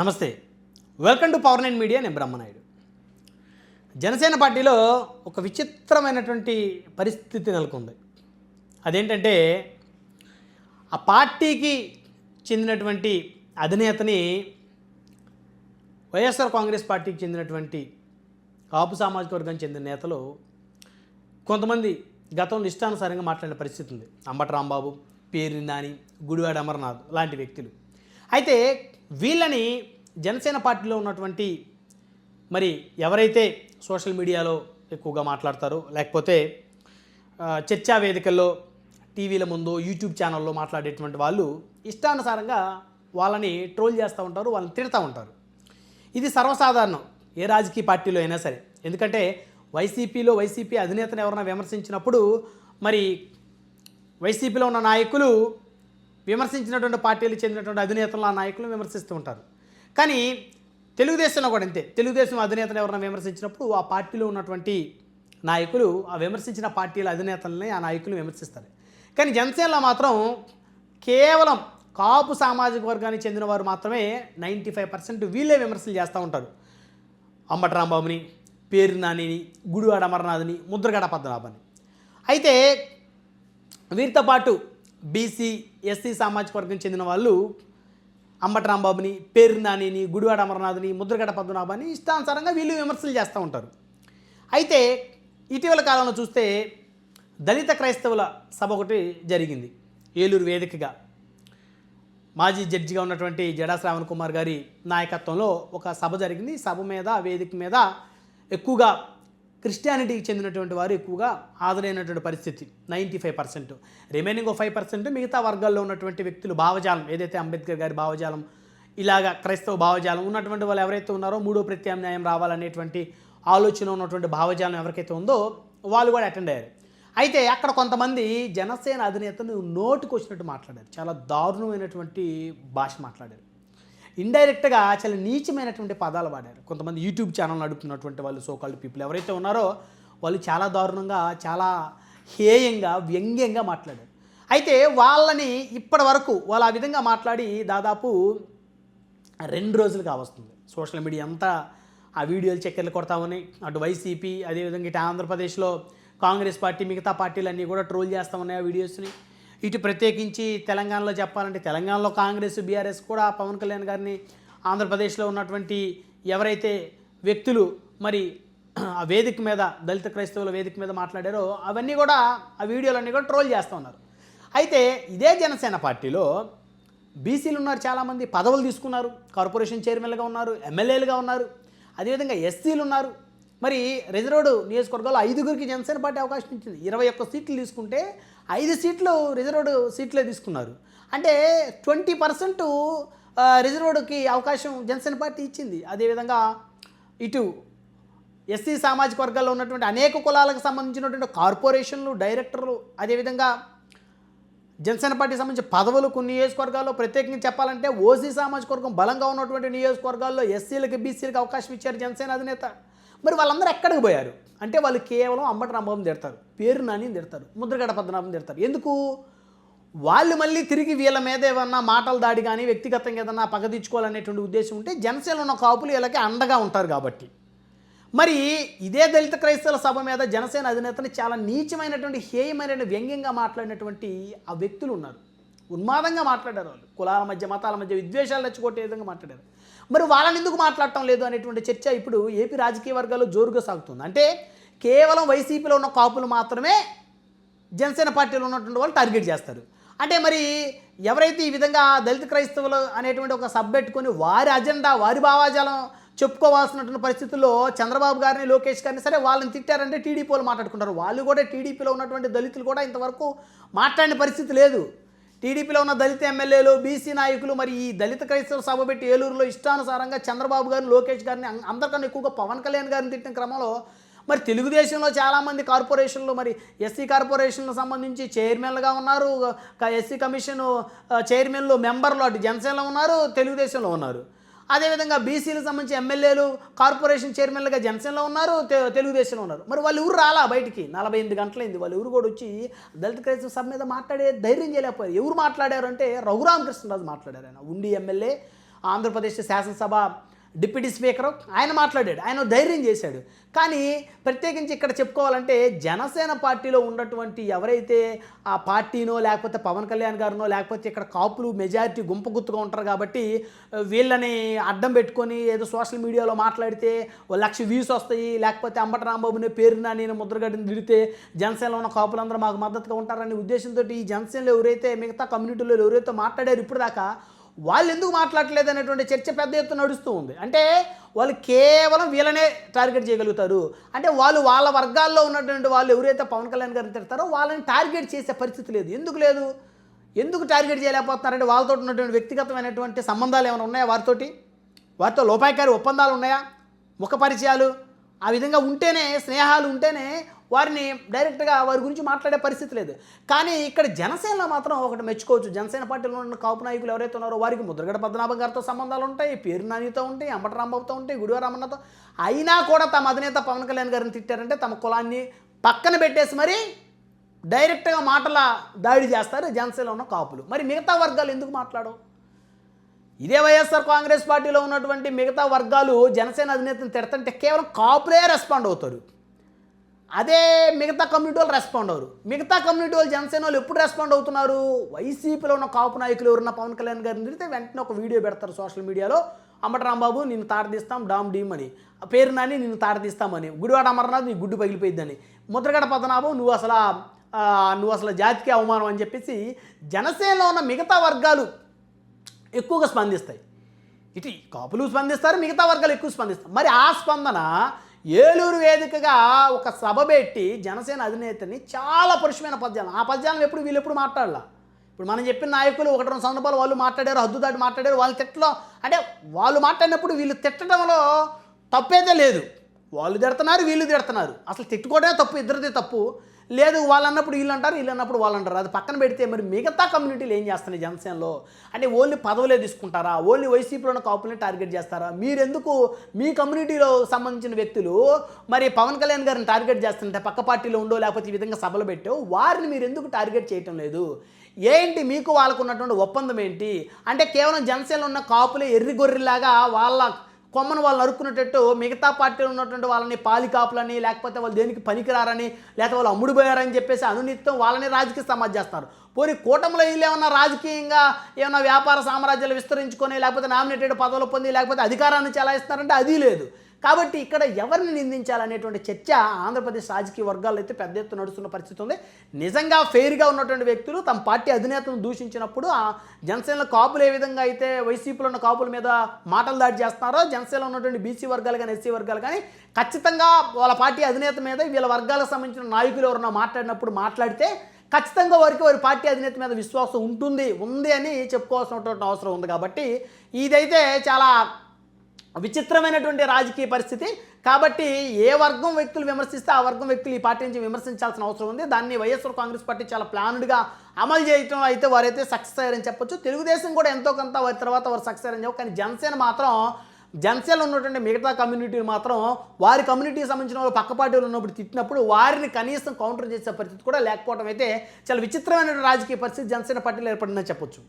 నమస్తే, welcome to power 9 media. నేను బ్రహ్మనాయుడు. జనసేన పార్టీలో ఒక విచిత్రమైనటువంటి పరిస్థితి నెలకొంది. అదేంటంటే ఆ పార్టీకి చెందినటువంటి అధినేతని వైఎస్ఆర్ కాంగ్రెస్ పార్టీకి చెందినటువంటి కాపు సామాజిక వర్గానికి చెందిన నేతలు కొంతమంది గతంలో ఇష్టానుసారంగా మాట్లాడిన పరిస్థితి ఉంది. అంబటి రాంబాబు, పేర్ని నాని, గుడివాడ అమర్నాథ్ లాంటి వ్యక్తులు. అయితే వీళ్ళని జనసేన పార్టీలో ఉన్నటువంటి మరి ఎవరైతే సోషల్ మీడియాలో ఎక్కువగా మాట్లాడతారో, లేకపోతే చర్చా వేదికల్లో, టీవీల ముందు, యూట్యూబ్ ఛానల్లో మాట్లాడేటువంటి వాళ్ళు ఇష్టానుసారంగా వాళ్ళని ట్రోల్ చేస్తూ ఉంటారు, వాళ్ళని తిడతా ఉంటారు. ఇది సర్వసాధారణం ఏ రాజకీయ పార్టీలో అయినా సరే. ఎందుకంటే వైసీపీ అధినేతను ఎవరైనా విమర్శించినప్పుడు మరి వైసీపీలో ఉన్న నాయకులు విమర్శించినటువంటి పార్టీలకు చెందినటువంటి అధినేతలు ఆ నాయకులను విమర్శిస్తూ ఉంటారు. కానీ తెలుగుదేశంలో కూడా అంతే. తెలుగుదేశం అధినేతను ఎవరైనా విమర్శించినప్పుడు ఆ పార్టీలో ఉన్నటువంటి నాయకులు ఆ విమర్శించిన పార్టీల అధినేతలని ఆ నాయకులు విమర్శిస్తారు. కానీ జనసేనలో మాత్రం కేవలం కాపు సామాజిక వర్గానికి చెందిన వారు మాత్రమే 95% వీళ్ళే విమర్శలు చేస్తూ ఉంటారు. అంబటి రాంబాబుని, పేర్ని నానిని, గుడివాడ అమర్నాథ్ని, ముద్రగడ పద్మనాభని. అయితే వీరితో పాటు బీసీ, ఎస్సీ సామాజిక వర్గం చెందిన వాళ్ళు అంబటి రాంబాబుని, పేర్ని నానిని, గుడివాడ అమర్నాథ్ని, ముద్రగడ పద్మనాభాన్ని ఇష్టానుసారంగా వీళ్ళు విమర్శలు చేస్తూ ఉంటారు. అయితే ఇటీవల కాలంలో చూస్తే దళిత క్రైస్తవుల సభ ఒకటి జరిగింది ఏలూరు వేదికగా. మాజీ జడ్జిగా ఉన్నటువంటి జడా శ్రావణ్ కుమార్ గారి నాయకత్వంలో ఒక సభ జరిగింది. సభ మీద, వేదిక మీద ఎక్కువగా క్రిస్టియానిటీకి చెందినటువంటి వారు ఎక్కువగా హాజరైనటువంటి పరిస్థితి 95%. రిమైనింగ్ 5% మిగతా వర్గాల్లో ఉన్నటువంటి వ్యక్తులు భావజాలం, ఏదైతే అంబేద్కర్ గారి భావజాలం, ఇలాగా క్రైస్తవ భావజాలం ఉన్నటువంటి వాళ్ళు ఎవరైతే ఉన్నారో మూడో ప్రత్యామ్నాయం రావాలనేటువంటి ఆలోచన ఉన్నటువంటి భావజాలం ఎవరికైతే ఉందో వాళ్ళు కూడా అటెండ్ అయ్యారు. అయితే అక్కడ కొంతమంది జనసేన అధినేతను నోటుకు వచ్చినట్టు మాట్లాడారు. చాలా దారుణమైనటువంటి భాష మాట్లాడారు. ఇండైరెక్ట్గా చాలా నీచమైనటువంటి పదాలు వాడారు. కొంతమంది యూట్యూబ్ ఛానల్ నడుపుతున్నటువంటి వాళ్ళు, సోకాల్డ్ పీపుల్ ఎవరైతే ఉన్నారో వాళ్ళు చాలా దారుణంగా, చాలా హేయంగా, వ్యంగ్యంగా మాట్లాడారు. అయితే వాళ్ళని ఇప్పటి వరకు వాళ్ళు ఆ విధంగా మాట్లాడి దాదాపు 2 రోజులు కావస్తుంది. సోషల్ మీడియా అంతా ఆ వీడియోలు చక్కెర్లు కొడతామని అటు వైసీపీ, అదేవిధంగా ఇటు ఆంధ్రప్రదేశ్లో కాంగ్రెస్ పార్టీ, మిగతా పార్టీలన్నీ కూడా ట్రోల్ చేస్తూ ఉన్నాయి ఆ వీడియోస్ని. ఇటు ప్రత్యేకించి తెలంగాణలో చెప్పాలంటే తెలంగాణలో కాంగ్రెస్, బీఆర్ఎస్ కూడా పవన్ కళ్యాణ్ గారిని, ఆంధ్రప్రదేశ్లో ఉన్నటువంటి ఎవరైతే వ్యక్తులు మరి ఆ వేదిక మీద, దళిత క్రైస్తవుల వేదిక మీద మాట్లాడారో అవన్నీ కూడా, ఆ వీడియోలన్నీ కూడా ట్రోల్ చేస్తూ ఉన్నారు. అయితే ఇదే జనసేన పార్టీలో బీసీలు ఉన్నారు, చాలామంది పదవులు తీసుకున్నారు, కార్పొరేషన్ చైర్మన్లుగా ఉన్నారు, ఎమ్మెల్యేలుగా ఉన్నారు, అదేవిధంగా ఎస్సీలు ఉన్నారు. మరి రిజర్వ్డ్ నియోజకవర్గాల్లో 5గురికి జనసేన పార్టీ అవకాశం ఇచ్చింది. 21 సీట్లు తీసుకుంటే 5 సీట్లు రిజర్వ్డ్ సీట్లే తీసుకున్నారు. అంటే 20% రిజర్వ్డ్కి అవకాశం జనసేన పార్టీ ఇచ్చింది. అదేవిధంగా ఇటు ఎస్సీ సామాజిక వర్గాల్లో ఉన్నటువంటి అనేక కులాలకు సంబంధించినటువంటి కార్పొరేషన్లు, డైరెక్టర్లు, అదేవిధంగా జనసేన పార్టీకి సంబంధించిన పదవులు కొన్ని నియోజకవర్గాల్లో, ప్రత్యేకంగా చెప్పాలంటే ఓసీ సామాజిక వర్గం బలంగా ఉన్నటువంటి నియోజకవర్గాల్లో ఎస్సీలకి, బీసీలకి అవకాశం ఇచ్చారు జనసేన అధినేత. మరి వాళ్ళందరూ ఎక్కడికి పోయారు అంటే వాళ్ళు కేవలం అంబటి రాంబాబుని తిడతారు, పేరు నానిని తిడతారు, ముద్రగడ పద్మనాభం తిడతారు. ఎందుకు? వాళ్ళు మళ్ళీ తిరిగి వీళ్ళ మీద ఏమన్నా మాటల దాడి కానీ, వ్యక్తిగతంగా ఏదన్నా పగ తీర్చుకోవాలనేటువంటి ఉద్దేశం ఉంటే జనసేనలో ఉన్న కాపులు వీళ్ళకి అండగా ఉంటారు కాబట్టి. మరి ఇదే దళిత క్రైస్తవుల సభ మీద జనసేన అధినేతని చాలా నీచమైనటువంటి, హేయమైనటువంటి, వ్యంగ్యంగా మాట్లాడినటువంటి ఆ వ్యక్తులు ఉన్నారు. ఉన్మాదంగా మాట్లాడారు. వాళ్ళు కులాల మధ్య, మతాల మధ్య విద్వేషాలు రెచ్చగొట్టే విధంగా మాట్లాడారు. మరి వాళ్ళని ఎందుకు మాట్లాడటం లేదు అనేటువంటి చర్చ ఇప్పుడు ఏపీ రాజకీయ వర్గాల్లో జోరుగా సాగుతుంది. అంటే కేవలం వైసీపీలో ఉన్న కాపులు మాత్రమే జనసేన పార్టీలో ఉన్నటువంటి వాళ్ళు టార్గెట్ చేస్తారు. అంటే మరి ఎవరైతే ఈ విధంగా దళిత క్రైస్తవులు అనేటువంటి ఒక సబ్ పెట్టుకొని వారి అజెండా, వారి భావాజాలం చెప్పుకోవాల్సినటువంటి పరిస్థితుల్లో చంద్రబాబు గారిని, లోకేష్ గారిని సరే వాళ్ళని తిట్టారంటే టీడీపీ వాళ్ళు మాట్లాడుకుంటారు. వాళ్ళు కూడా టీడీపీలో ఉన్నటువంటి దళితులు కూడా ఇంతవరకు మాట్లాడిన పరిస్థితి లేదు. టీడీపీలో ఉన్న దళిత ఎమ్మెల్యేలు, బీసీ నాయకులు మరి ఈ దళిత క్రైస్తవ సభ పెట్టి ఏలూరులో ఇష్టానుసారంగా చంద్రబాబు గారిని, లోకేష్ గారిని, అందరికన్నా ఎక్కువగా పవన్ కళ్యాణ్ గారిని తిట్టిన క్రమంలో మరి తెలుగుదేశంలో చాలామంది కార్పొరేషన్లు, మరి ఎస్సీ కార్పొరేషన్లకు సంబంధించి చైర్మన్లుగా ఉన్నారు, ఎస్సీ కమిషన్ చైర్మన్లు, మెంబర్లు అటు జనసేనలో ఉన్నారు, తెలుగుదేశంలో ఉన్నారు. అదేవిధంగా బీసీలకు సంబంధించి ఎమ్మెల్యేలు, కార్పొరేషన్ చైర్మన్లుగా జనసేనలో ఉన్నారు, తెలుగుదేశంలో ఉన్నారు. మరి వాళ్ళు ఎవరు రాలా బయటికి? 48 గంటలైంది. వాళ్ళు ఎవరు కూడా వచ్చి దళిత క్రైస్తవ సభ మీద మాట్లాడే ధైర్యం చేయలేకపోయారు. ఎవరు మాట్లాడారు అంటే రఘురామకృష్ణరాజు మాట్లాడారు. ఆయన ఉండి ఎమ్మెల్యే, ఆంధ్రప్రదేశ్ శాసనసభ డిప్యూటీ స్పీకరు ఆయన మాట్లాడాడు, ఆయన ధైర్యం చేశాడు. కానీ ప్రత్యేకించి ఇక్కడ చెప్పుకోవాలంటే జనసేన పార్టీలో ఉన్నటువంటి ఎవరైతే ఆ పార్టీనో లేకపోతే పవన్ కళ్యాణ్ గారినో లేకపోతే ఇక్కడ కాపులు మెజారిటీ గుంపుగుత్తుగా ఉంటారు కాబట్టి వీళ్ళని అడ్డం పెట్టుకొని ఏదో సోషల్ మీడియాలో మాట్లాడితే 1,00,000 వ్యూస్ వస్తాయి, లేకపోతే అంబటి రాంబాబుని పేరున నేను ముద్రగడ్డని తిడితే జనసేనలో ఉన్న కాపులందరూ మాకు మద్దతుగా ఉంటారనే ఉద్దేశంతో ఈ జనసేనలో ఎవరైతే మిగతా కమ్యూనిటీలో ఎవరైతే మాట్లాడారు ఇప్పుడు దాకా వాళ్ళు ఎందుకు మాట్లాడలేదు అనేటువంటి చర్చ పెద్ద ఎత్తున నడుస్తూ ఉంది. అంటే వాళ్ళు కేవలం వీళ్ళనే టార్గెట్ చేయగలుగుతారు. అంటే వాళ్ళు వాళ్ళ వర్గాల్లో ఉన్నటువంటి వాళ్ళు ఎవరైతే పవన్ కళ్యాణ్ గారిని తిడతారో వాళ్ళని టార్గెట్ చేసే పరిస్థితి లేదు. ఎందుకు లేదు? ఎందుకు టార్గెట్ చేయలేకపోతున్నారంటే వాళ్ళతో ఉన్నటువంటి వ్యక్తిగతమైనటువంటి సంబంధాలు ఏమైనా ఉన్నాయా? వారితో లోపాయకారి ఒప్పందాలు ఉన్నాయా? ముఖ పరిచయాలు ఆ విధంగా ఉంటేనే, స్నేహాలు ఉంటేనే వారిని డైరెక్ట్గా వారి గురించి మాట్లాడే పరిస్థితి లేదు. కానీ ఇక్కడ జనసేనలో మాత్రం ఒకటి మెచ్చుకోవచ్చు. జనసేన పార్టీలో ఉన్న కాపు నాయకులు ఎవరైతే ఉన్నారో వారికి ముద్రగడ పద్మనాభం గారితో సంబంధాలు ఉంటాయి, పేరు నానితో ఉంటాయి, అంబటి రాంబాబుతో ఉంటాయి, గుడివాడ రామన్నతో. అయినా కూడా తమ అధినేత పవన్ కళ్యాణ్ గారిని తిట్టారంటే తమ కులాన్ని పక్కన పెట్టేసి మరి డైరెక్ట్గా మాటల దాడి చేస్తారు జనసేనలో ఉన్న కాపులు. మరి మిగతా వర్గాలు ఎందుకు మాట్లాడవు? ఇదే వైఎస్ఆర్ కాంగ్రెస్ పార్టీలో ఉన్నటువంటి మిగతా వర్గాలు జనసేన అధినేతను తిడతంటే కేవలం కాపులే రెస్పాండ్ అవుతారు. అదే మిగతా కమ్యూనిటీ వాళ్ళు రెస్పాండ్ అవ్వరు. మిగతా కమ్యూనిటీ వాళ్ళు జనసేన వాళ్ళు ఎప్పుడు రెస్పాండ్ అవుతున్నారు? వైసీపీలో ఉన్న కాపు నాయకులు ఎవరున్న పవన్ కళ్యాణ్ గారిని తిరిగితే వెంటనే ఒక వీడియో పెడతారు సోషల్ మీడియాలో, అంబటి రాంబాబు నిన్ను తాడదీస్తాం డామ్ డీమ్ అని, పేరు నాని నిన్ను తాడదీస్తామని, గుడివాడ అమర్నాథ్ నీ గుడ్డు పగిలిపోయిద్దని, ముద్రగడ పద్మనాభం నువ్వు అసలు జాతికి అవమానం అని చెప్పేసి జనసేనలో ఉన్న మిగతా వర్గాలు ఎక్కువగా స్పందిస్తాయి. ఇటు కాపులు స్పందిస్తారు, మిగతా వర్గాలు ఎక్కువ స్పందిస్తారు. మరి ఆ స్పందన ఏలూరు వేదికగా ఒక సభ పెట్టి జనసేన అధినేతని చాలా పరుషమైన పద్యాలు, ఆ పద్యాలను వీళ్ళు ఎప్పుడు మాట్లాడాల. ఇప్పుడు మనం చెప్పిన నాయకులు 1-2 సందర్భాలు వాళ్ళు మాట్లాడారు, హద్దు దాటి మాట్లాడారు. వాళ్ళు తిట్టలో అంటే వాళ్ళు మాట్లాడినప్పుడు వీళ్ళు తిట్టడంలో తప్పేదే లేదు. వాళ్ళు తిడుతున్నారు, వీళ్ళు తిడుతున్నారు. అసలు తిట్టుకోవడమే తప్పు, ఇద్దరిదే తప్పు లేదు. వాళ్ళు అన్నప్పుడు వీళ్ళు అంటారు, వీళ్ళు అన్నప్పుడు వాళ్ళు అంటారు. అది పక్కన పెడితే మరి మిగతా కమ్యూనిటీలు ఏం చేస్తున్నాయి జనసేనలో? అంటే ఓన్లీ పదవులే తీసుకుంటారా? ఓన్లీ వైసీపీలో ఉన్న కాపుల్ని టార్గెట్ చేస్తారా? మీరెందుకు మీ కమ్యూనిటీలో సంబంధించిన వ్యక్తులు మరి పవన్ కళ్యాణ్ గారిని టార్గెట్ చేస్తుంటే పక్క పార్టీలో ఉండో లేకపోతే ఈ విధంగా సభలు పెట్టో వారిని మీరు ఎందుకు టార్గెట్ చేయటం లేదు? ఏంటి మీకు వాళ్ళకు ఉన్నటువంటి ఒప్పందం ఏంటి? అంటే కేవలం జనసేనలో ఉన్న కాపులే ఎర్రిగొర్రెలాగా వాళ్ళ కొమ్మను వాళ్ళు నరుక్కునేటట్టు మిగతా పార్టీలో ఉన్నటువంటి వాళ్ళని పాలికాపులని లేకపోతే వాళ్ళు దేనికి పనికిరారని లేకపోతే వాళ్ళు అమ్ముడుపోయారని చెప్పేసి అనునిత్యం వాళ్ళని రాజకీయ సమాజ్ చేస్తారు. పోనీ కూటమిలో వీళ్ళు ఏమన్నా రాజకీయంగా ఏమన్నా వ్యాపార సామ్రాజ్యాలు విస్తరించుకొని లేకపోతే నామినేటెడ్ పదవులు పొంది లేకపోతే అధికారాన్ని చెలాయిస్తున్నారంటే అది లేదు. కాబట్టి ఇక్కడ ఎవరిని నిందించాలనేటువంటి చర్చ ఆంధ్రప్రదేశ్ రాజకీయ వర్గాల్లో అయితే పెద్ద ఎత్తున నడుస్తున్న పరిస్థితి ఉంది. నిజంగా ఫెయిర్గా ఉన్నటువంటి వ్యక్తులు తమ పార్టీ అధినేతను దూషించినప్పుడు ఆ జనసేనలో కాపులు ఏ విధంగా అయితే వైసీపీలో ఉన్న కాపుల మీద మాటలు దాడి చేస్తున్నారో జనసేనలో ఉన్నటువంటి బీసీ వర్గాలు కానీ ఎస్సీ వర్గాలు కానీ ఖచ్చితంగా వాళ్ళ పార్టీ అధినేత మీద వీళ్ళ వర్గాలకు సంబంధించిన నాయకులు ఎవరన్నా మాట్లాడితే ఖచ్చితంగా వారి పార్టీ అధినేత మీద విశ్వాసం ఉంది అని చెప్పుకోవాల్సినటువంటి అవసరం ఉంది. కాబట్టి ఇదైతే చాలా విచిత్రమైనటువంటి రాజకీయ పరిస్థితి. కాబట్టి ఏ వర్గం వ్యక్తులు విమర్శిస్తే ఆ వర్గం వ్యక్తులు ఈ పార్టీ నుంచి విమర్శించాల్సిన అవసరం ఉంది. దాన్ని వైఎస్ఆర్ కాంగ్రెస్ పార్టీ చాలా ప్లాన్డ్గా అమలు చేయటం అయితే వారైతే సక్సెస్ అయ్యారని చెప్పొచ్చు. తెలుగుదేశం కూడా ఎంతో కొంత వారి తర్వాత వారు సక్సెస్ అయ్యారని చెప్పు. కానీ జనసేనలో ఉన్నటువంటి మిగతా కమ్యూనిటీలు మాత్రం వారి కమ్యూనిటీకి సంబంధించిన వాళ్ళు పక్క పార్టీలు ఉన్నప్పుడు తిట్టినప్పుడు వారిని కనీసం కౌంటర్ చేసే పరిస్థితి కూడా లేకపోవడం అయితే చాలా విచిత్రమైన రాజకీయ పరిస్థితి జనసేన పార్టీలో ఏర్పడిందని చెప్పొచ్చు.